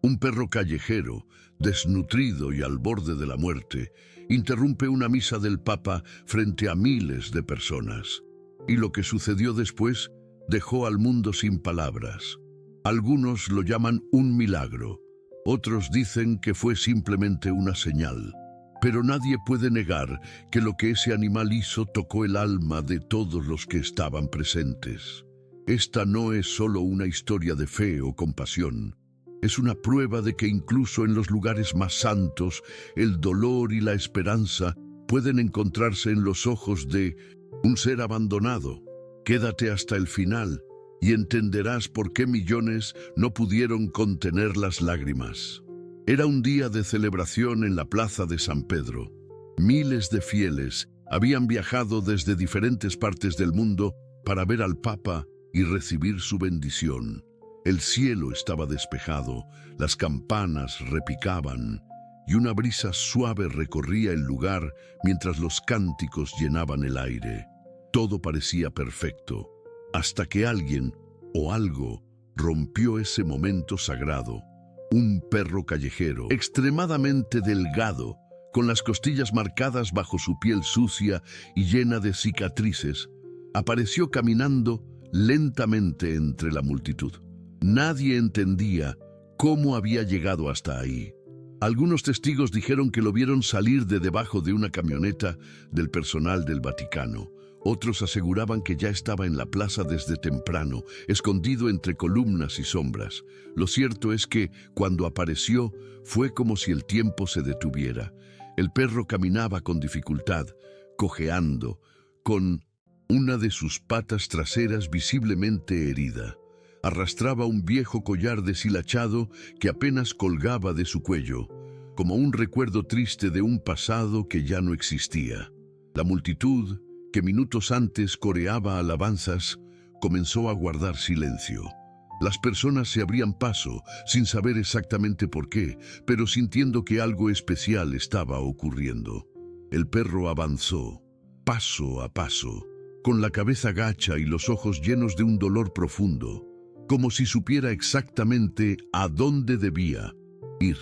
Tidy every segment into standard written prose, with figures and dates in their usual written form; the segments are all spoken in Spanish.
Un perro callejero, desnutrido y al borde de la muerte, interrumpe una misa del Papa frente a miles de personas. Y lo que sucedió después dejó al mundo sin palabras. Algunos lo llaman un milagro, otros dicen que fue simplemente una señal. Pero nadie puede negar que lo que ese animal hizo tocó el alma de todos los que estaban presentes. Esta no es solo una historia de fe o compasión. Es una prueba de que incluso en los lugares más santos, el dolor y la esperanza pueden encontrarse en los ojos de un ser abandonado. Quédate hasta el final y entenderás por qué millones no pudieron contener las lágrimas. Era un día de celebración en la plaza de San Pedro. Miles de fieles habían viajado desde diferentes partes del mundo para ver al Papa y recibir su bendición. El cielo estaba despejado, las campanas repicaban y una brisa suave recorría el lugar mientras los cánticos llenaban el aire. Todo parecía perfecto, hasta que alguien o algo rompió ese momento sagrado. Un perro callejero, extremadamente delgado, con las costillas marcadas bajo su piel sucia y llena de cicatrices, apareció caminando lentamente entre la multitud. Nadie entendía cómo había llegado hasta ahí. Algunos testigos dijeron que lo vieron salir de debajo de una camioneta del personal del Vaticano. Otros aseguraban que ya estaba en la plaza desde temprano, escondido entre columnas y sombras. Lo cierto es que, cuando apareció, fue como si el tiempo se detuviera. El perro caminaba con dificultad, cojeando, con una de sus patas traseras visiblemente herida. Arrastraba un viejo collar deshilachado que apenas colgaba de su cuello, como un recuerdo triste de un pasado que ya no existía. La multitud, que minutos antes coreaba alabanzas, comenzó a guardar silencio. Las personas se abrían paso, sin saber exactamente por qué, pero sintiendo que algo especial estaba ocurriendo. El perro avanzó, paso a paso, con la cabeza gacha y los ojos llenos de un dolor profundo, como si supiera exactamente a dónde debía ir.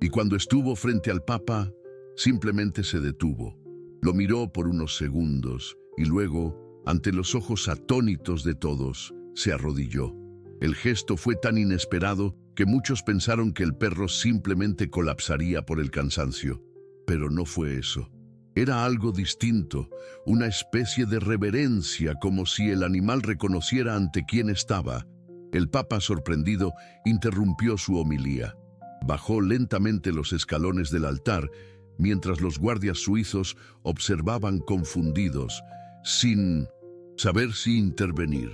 Y cuando estuvo frente al Papa, simplemente se detuvo. Lo miró por unos segundos y luego, ante los ojos atónitos de todos, se arrodilló. El gesto fue tan inesperado que muchos pensaron que el perro simplemente colapsaría por el cansancio. Pero no fue eso. Era algo distinto, una especie de reverencia, como si el animal reconociera ante quién estaba. El Papa, sorprendido, interrumpió su homilía. Bajó lentamente los escalones del altar, mientras los guardias suizos observaban confundidos, sin saber si intervenir.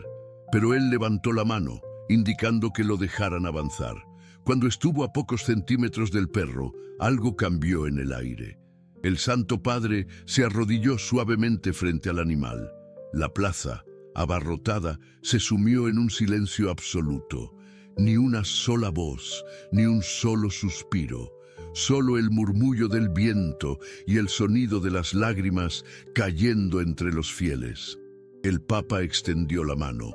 Pero él levantó la mano, indicando que lo dejaran avanzar. Cuando estuvo a pocos centímetros del perro, algo cambió en el aire. El Santo Padre se arrodilló suavemente frente al animal. La plaza, abarrotada, se sumió en un silencio absoluto. Ni una sola voz, ni un solo suspiro. Solo el murmullo del viento y el sonido de las lágrimas cayendo entre los fieles. El Papa extendió la mano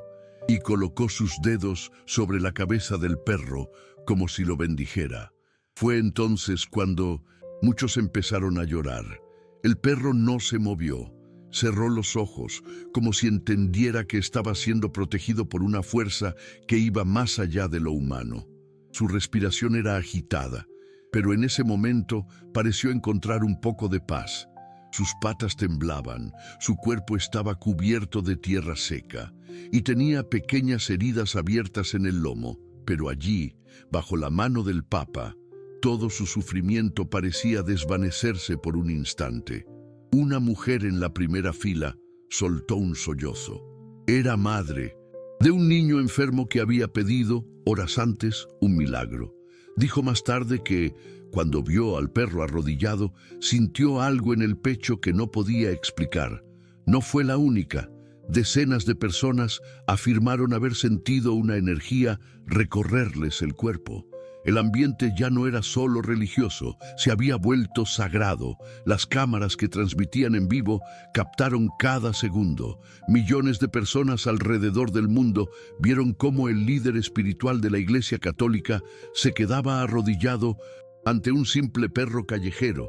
y colocó sus dedos sobre la cabeza del perro como si lo bendijera. Fue entonces cuando muchos empezaron a llorar. El perro no se movió. Cerró los ojos, como si entendiera que estaba siendo protegido por una fuerza que iba más allá de lo humano. Su respiración era agitada, pero en ese momento pareció encontrar un poco de paz. Sus patas temblaban, su cuerpo estaba cubierto de tierra seca y tenía pequeñas heridas abiertas en el lomo, pero allí, bajo la mano del Papa, todo su sufrimiento parecía desvanecerse por un instante. Una mujer en la primera fila soltó un sollozo. Era madre de un niño enfermo que había pedido, horas antes, un milagro. Dijo más tarde que, cuando vio al perro arrodillado, sintió algo en el pecho que no podía explicar. No fue la única. Decenas de personas afirmaron haber sentido una energía recorrerles el cuerpo. El ambiente ya no era solo religioso, se había vuelto sagrado. Las cámaras que transmitían en vivo captaron cada segundo. Millones de personas alrededor del mundo vieron cómo el líder espiritual de la Iglesia Católica se quedaba arrodillado ante un simple perro callejero,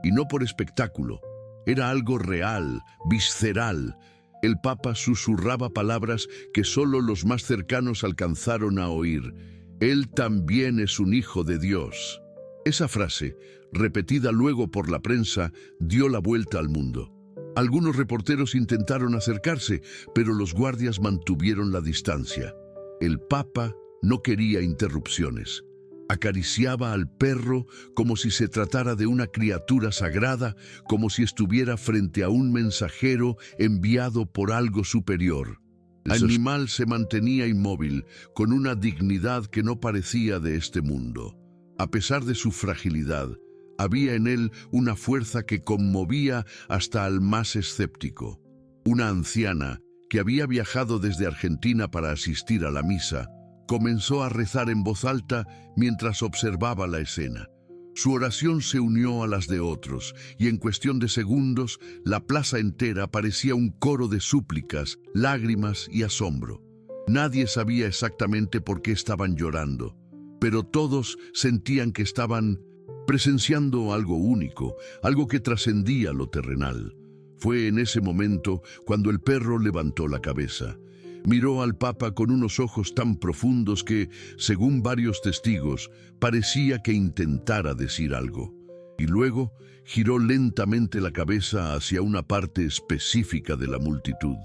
y no por espectáculo. Era algo real, visceral. El Papa susurraba palabras que solo los más cercanos alcanzaron a oír. Él también es un hijo de Dios. Esa frase, repetida luego por la prensa, dio la vuelta al mundo. Algunos reporteros intentaron acercarse, pero los guardias mantuvieron la distancia. El Papa no quería interrupciones. Acariciaba al perro como si se tratara de una criatura sagrada, como si estuviera frente a un mensajero enviado por algo superior. El animal se mantenía inmóvil, con una dignidad que no parecía de este mundo. A pesar de su fragilidad, había en él una fuerza que conmovía hasta al más escéptico. Una anciana, que había viajado desde Argentina para asistir a la misa, comenzó a rezar en voz alta mientras observaba la escena. Su oración se unió a las de otros, y en cuestión de segundos, la plaza entera parecía un coro de súplicas, lágrimas y asombro. Nadie sabía exactamente por qué estaban llorando, pero todos sentían que estaban presenciando algo único, algo que trascendía lo terrenal. Fue en ese momento cuando el perro levantó la cabeza. Miró al Papa con unos ojos tan profundos que, según varios testigos, parecía que intentara decir algo. Y luego giró lentamente la cabeza hacia una parte específica de la multitud.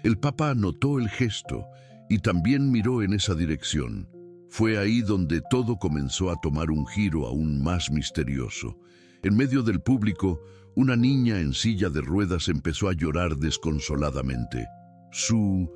El Papa notó el gesto y también miró en esa dirección. Fue ahí donde todo comenzó a tomar un giro aún más misterioso. En medio del público, una niña en silla de ruedas empezó a llorar desconsoladamente. Su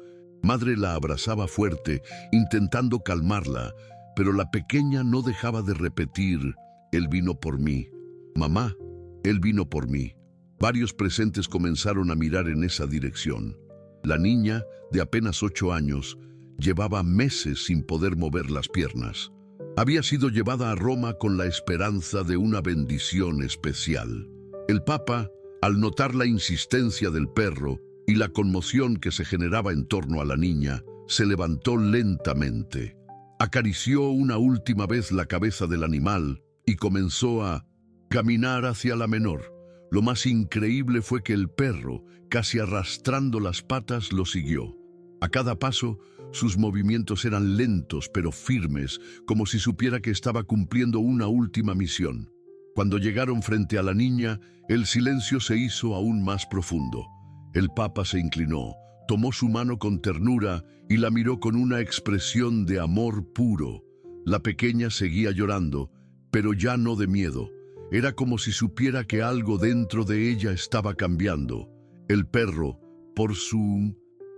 madre la abrazaba fuerte, intentando calmarla, pero la pequeña no dejaba de repetir: «Él vino por mí. Mamá, Él vino por mí». Varios presentes comenzaron a mirar en esa dirección. La niña, de apenas 8 años, llevaba meses sin poder mover las piernas. Había sido llevada a Roma con la esperanza de una bendición especial. El Papa, al notar la insistencia del perro y la conmoción que se generaba en torno a la niña, se levantó lentamente, acarició una última vez la cabeza del animal y comenzó a caminar hacia la menor. Lo más increíble fue que el perro, casi arrastrando las patas, lo siguió. A cada paso, sus movimientos eran lentos pero firmes, como si supiera que estaba cumpliendo una última misión. Cuando llegaron frente a la niña, el silencio se hizo aún más profundo. El Papa se inclinó, tomó su mano con ternura y la miró con una expresión de amor puro. La pequeña seguía llorando, pero ya no de miedo. Era como si supiera que algo dentro de ella estaba cambiando. El perro,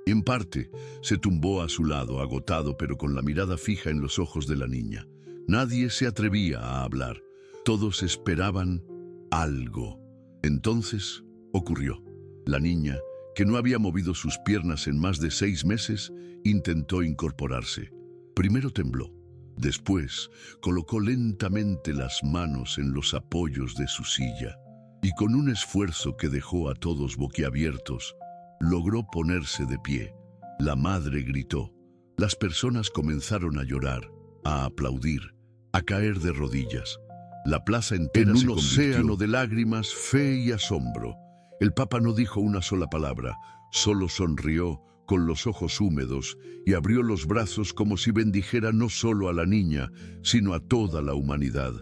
en parte, se tumbó a su lado, agotado, pero con la mirada fija en los ojos de la niña. Nadie se atrevía a hablar. Todos esperaban algo. Entonces ocurrió. La niña, que no había movido sus piernas en más de 6 meses, intentó incorporarse. Primero tembló. Después colocó lentamente las manos en los apoyos de su silla y con un esfuerzo que dejó a todos boquiabiertos, logró ponerse de pie. La madre gritó. Las personas comenzaron a llorar, a aplaudir, a caer de rodillas. La plaza entera en un océano de lágrimas, fe y asombro. El Papa no dijo una sola palabra, solo sonrió con los ojos húmedos y abrió los brazos como si bendijera no solo a la niña, sino a toda la humanidad.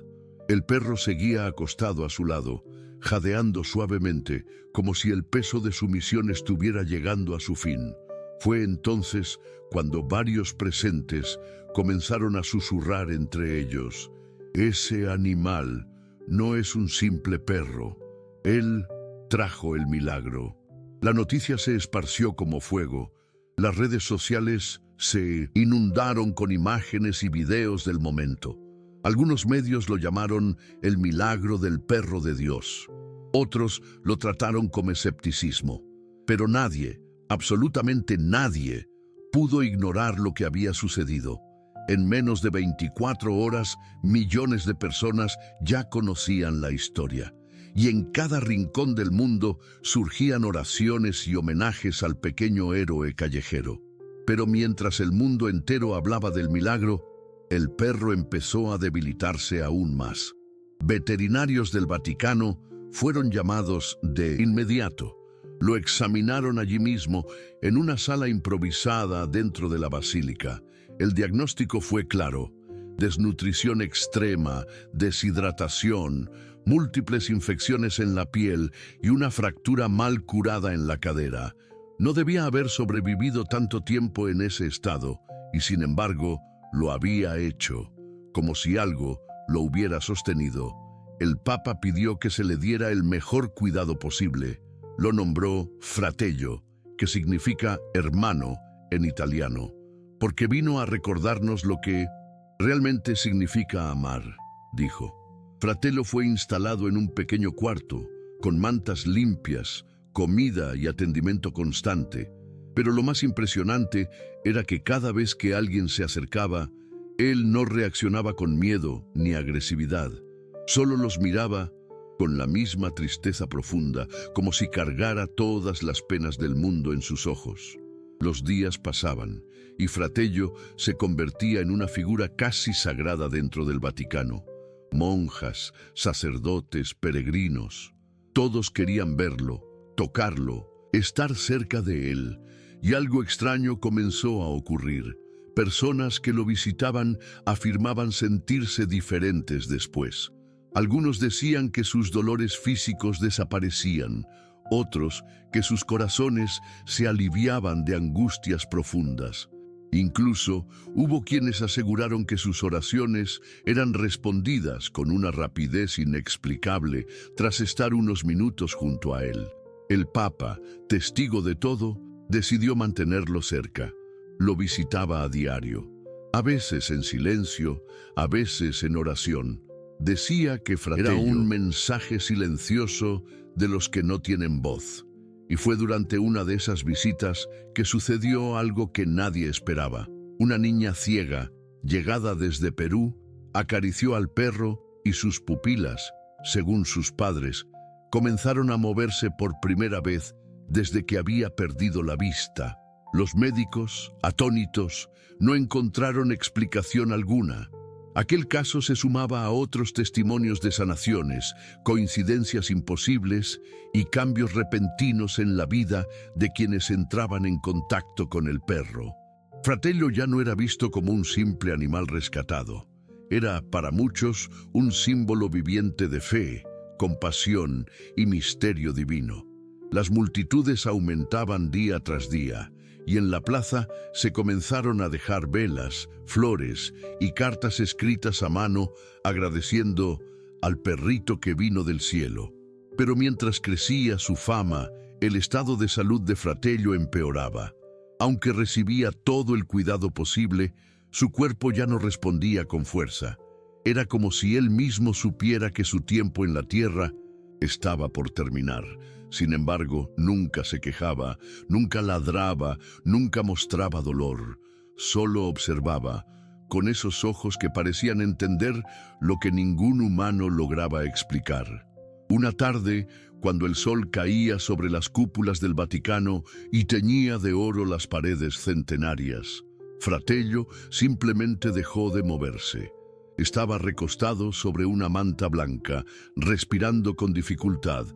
El perro seguía acostado a su lado, jadeando suavemente, como si el peso de su misión estuviera llegando a su fin. Fue entonces cuando varios presentes comenzaron a susurrar entre ellos: «Ese animal no es un simple perro. Él trajo el milagro». La noticia se esparció como fuego. Las redes sociales se inundaron con imágenes y videos del momento. Algunos medios lo llamaron el milagro del perro de Dios. Otros lo trataron con escepticismo. Pero nadie, absolutamente nadie, pudo ignorar lo que había sucedido. En menos de 24 horas, millones de personas ya conocían la historia, y en cada rincón del mundo surgían oraciones y homenajes al pequeño héroe callejero. Pero mientras el mundo entero hablaba del milagro, el perro empezó a debilitarse aún más. Veterinarios del Vaticano fueron llamados de inmediato. Lo examinaron allí mismo, en una sala improvisada dentro de la basílica. El diagnóstico fue claro: desnutrición extrema, deshidratación, múltiples infecciones en la piel y una fractura mal curada en la cadera. No debía haber sobrevivido tanto tiempo en ese estado, y sin embargo, lo había hecho, como si algo lo hubiera sostenido. El Papa pidió que se le diera el mejor cuidado posible. Lo nombró Fratello, que significa hermano en italiano, porque vino a recordarnos lo que realmente significa amar, dijo. Fratello fue instalado en un pequeño cuarto, con mantas limpias, comida y atendimiento constante. Pero lo más impresionante era que cada vez que alguien se acercaba, él no reaccionaba con miedo ni agresividad. Solo los miraba con la misma tristeza profunda, como si cargara todas las penas del mundo en sus ojos. Los días pasaban, y Fratello se convertía en una figura casi sagrada dentro del Vaticano. Monjas, sacerdotes, peregrinos, todos querían verlo, tocarlo, estar cerca de él, y algo extraño comenzó a ocurrir. Personas que lo visitaban afirmaban sentirse diferentes después. Algunos decían que sus dolores físicos desaparecían, otros que sus corazones se aliviaban de angustias profundas. Incluso hubo quienes aseguraron que sus oraciones eran respondidas con una rapidez inexplicable tras estar unos minutos junto a él. El Papa, testigo de todo, decidió mantenerlo cerca. Lo visitaba a diario, a veces en silencio, a veces en oración. Decía que Fratello era un mensaje silencioso de los que no tienen voz. Y fue durante una de esas visitas que sucedió algo que nadie esperaba. Una niña ciega, llegada desde Perú, acarició al perro y sus pupilas, según sus padres, comenzaron a moverse por primera vez desde que había perdido la vista. Los médicos, atónitos, no encontraron explicación alguna. Aquel caso se sumaba a otros testimonios de sanaciones, coincidencias imposibles y cambios repentinos en la vida de quienes entraban en contacto con el perro. Fratello ya no era visto como un simple animal rescatado. Era, para muchos, un símbolo viviente de fe, compasión y misterio divino. Las multitudes aumentaban día tras día, y en la plaza se comenzaron a dejar velas, flores y cartas escritas a mano agradeciendo al perrito que vino del cielo. Pero mientras crecía su fama, el estado de salud de Fratello empeoraba. Aunque recibía todo el cuidado posible, su cuerpo ya no respondía con fuerza. Era como si él mismo supiera que su tiempo en la tierra estaba por terminar. Sin embargo, nunca se quejaba, nunca ladraba, nunca mostraba dolor. Solo observaba, con esos ojos que parecían entender lo que ningún humano lograba explicar. Una tarde, cuando el sol caía sobre las cúpulas del Vaticano y teñía de oro las paredes centenarias, Fratello simplemente dejó de moverse. Estaba recostado sobre una manta blanca, respirando con dificultad,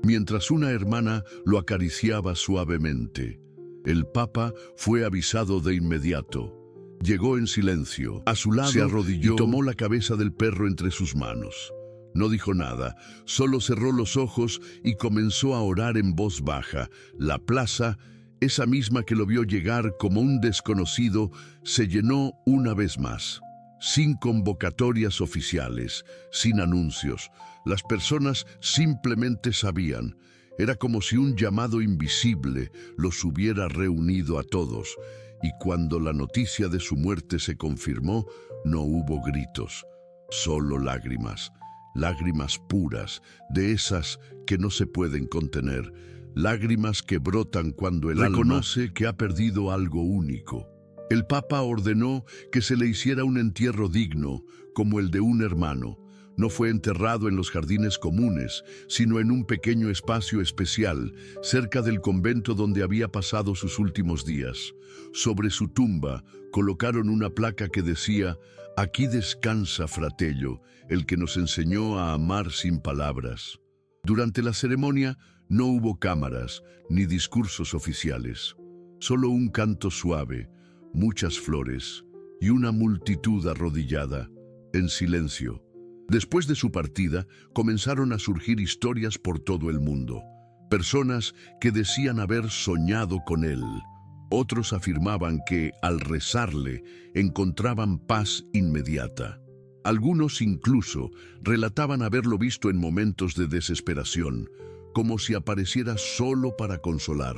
mientras una hermana lo acariciaba suavemente. El Papa fue avisado de inmediato. Llegó en silencio. A su lado, se arrodilló y tomó la cabeza del perro entre sus manos. No dijo nada, solo cerró los ojos y comenzó a orar en voz baja. La plaza, esa misma que lo vio llegar como un desconocido, se llenó una vez más. Sin convocatorias oficiales, sin anuncios. Las personas simplemente sabían. Era como si un llamado invisible los hubiera reunido a todos. Y cuando la noticia de su muerte se confirmó, no hubo gritos, solo lágrimas. Lágrimas puras, de esas que no se pueden contener. Lágrimas que brotan cuando el alma reconoce que ha perdido algo único. El Papa ordenó que se le hiciera un entierro digno, como el de un hermano. No fue enterrado en los jardines comunes, sino en un pequeño espacio especial, cerca del convento donde había pasado sus últimos días. Sobre su tumba colocaron una placa que decía: «Aquí descansa Fratello, el que nos enseñó a amar sin palabras». Durante la ceremonia no hubo cámaras ni discursos oficiales, solo un canto suave, muchas flores y una multitud arrodillada, en silencio. Después de su partida, comenzaron a surgir historias por todo el mundo. Personas que decían haber soñado con él. Otros afirmaban que, al rezarle, encontraban paz inmediata. Algunos incluso relataban haberlo visto en momentos de desesperación, como si apareciera solo para consolar.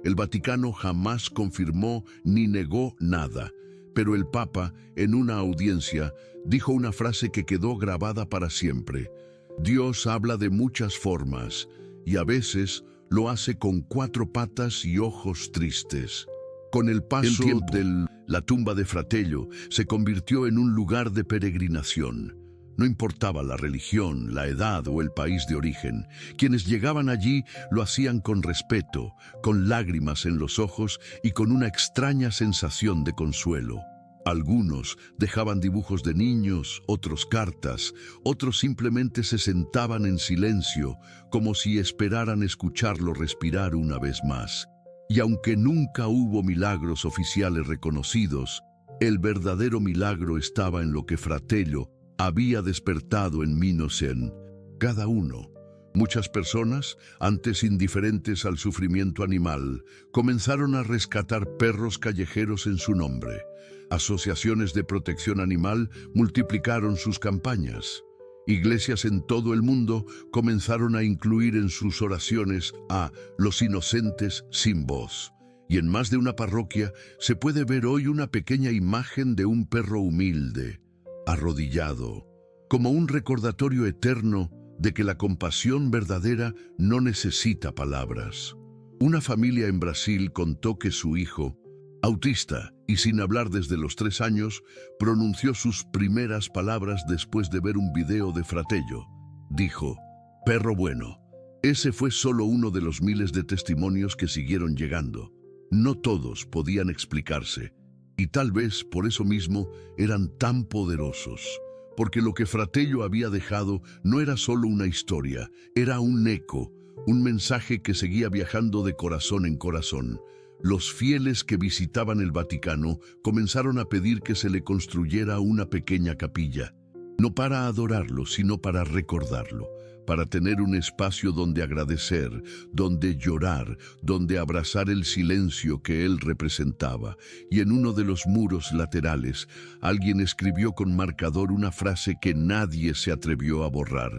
El Vaticano jamás confirmó ni negó nada, pero el Papa, en una audiencia, dijo una frase que quedó grabada para siempre: «Dios habla de muchas formas, y a veces lo hace con 4 patas y ojos tristes». Con el paso la tumba de Fratello se convirtió en un lugar de peregrinación. No importaba la religión, la edad o el país de origen. Quienes llegaban allí lo hacían con respeto, con lágrimas en los ojos y con una extraña sensación de consuelo. Algunos dejaban dibujos de niños, otros cartas, otros simplemente se sentaban en silencio, como si esperaran escucharlo respirar una vez más. Y aunque nunca hubo milagros oficiales reconocidos, el verdadero milagro estaba en lo que Fratello había despertado en Minocen. Cada uno. Muchas personas, antes indiferentes al sufrimiento animal, comenzaron a rescatar perros callejeros en su nombre. Asociaciones de protección animal multiplicaron sus campañas. Iglesias en todo el mundo comenzaron a incluir en sus oraciones a los inocentes sin voz. Y en más de una parroquia se puede ver hoy una pequeña imagen de un perro humilde, arrodillado, como un recordatorio eterno de que la compasión verdadera no necesita palabras. Una familia en Brasil contó que su hijo, autista y sin hablar desde los 3 años, pronunció sus primeras palabras después de ver un video de Fratello. Dijo: «Perro bueno». Ese fue solo uno de los miles de testimonios que siguieron llegando. No todos podían explicarse, y tal vez por eso mismo eran tan poderosos, porque lo que Fratello había dejado no era solo una historia, era un eco, un mensaje que seguía viajando de corazón en corazón. Los fieles que visitaban el Vaticano comenzaron a pedir que se le construyera una pequeña capilla, no para adorarlo, sino para recordarlo, para tener un espacio donde agradecer, donde llorar, donde abrazar el silencio que él representaba. Y en uno de los muros laterales, alguien escribió con marcador una frase que nadie se atrevió a borrar: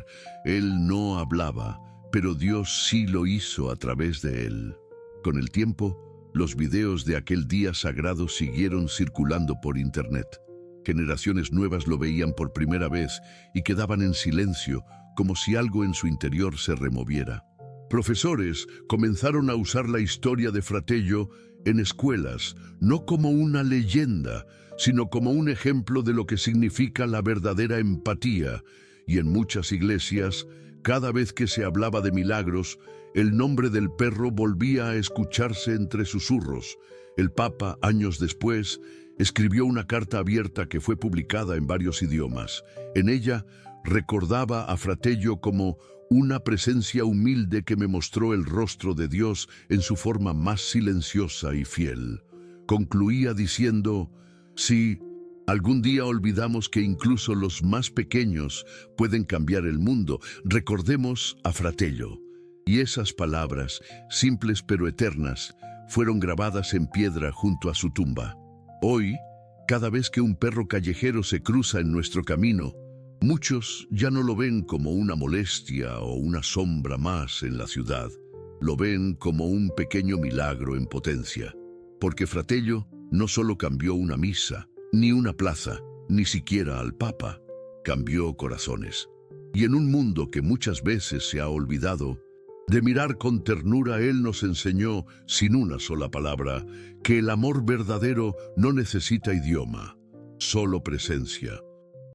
«Él no hablaba, pero Dios sí lo hizo a través de él». Con el tiempo, los videos de aquel día sagrado siguieron circulando por internet. Generaciones nuevas lo veían por primera vez y quedaban en silencio, como si algo en su interior se removiera. Profesores comenzaron a usar la historia de Fratello en escuelas, no como una leyenda, sino como un ejemplo de lo que significa la verdadera empatía. Y en muchas iglesias, cada vez que se hablaba de milagros, el nombre del perro volvía a escucharse entre susurros. El Papa, años después, escribió una carta abierta que fue publicada en varios idiomas. En ella recordaba a Fratello como una presencia humilde que me mostró el rostro de Dios en su forma más silenciosa y fiel. Concluía diciendo: «Si algún día olvidamos que incluso los más pequeños pueden cambiar el mundo, recordemos a Fratello». Y esas palabras, simples pero eternas, fueron grabadas en piedra junto a su tumba. Hoy, cada vez que un perro callejero se cruza en nuestro camino, muchos ya no lo ven como una molestia o una sombra más en la ciudad. Lo ven como un pequeño milagro en potencia. Porque Fratello no solo cambió una misa, ni una plaza, ni siquiera al Papa. Cambió corazones. Y en un mundo que muchas veces se ha olvidado, De mirar con ternura, Él nos enseñó, sin una sola palabra, que el amor verdadero no necesita idioma, solo presencia.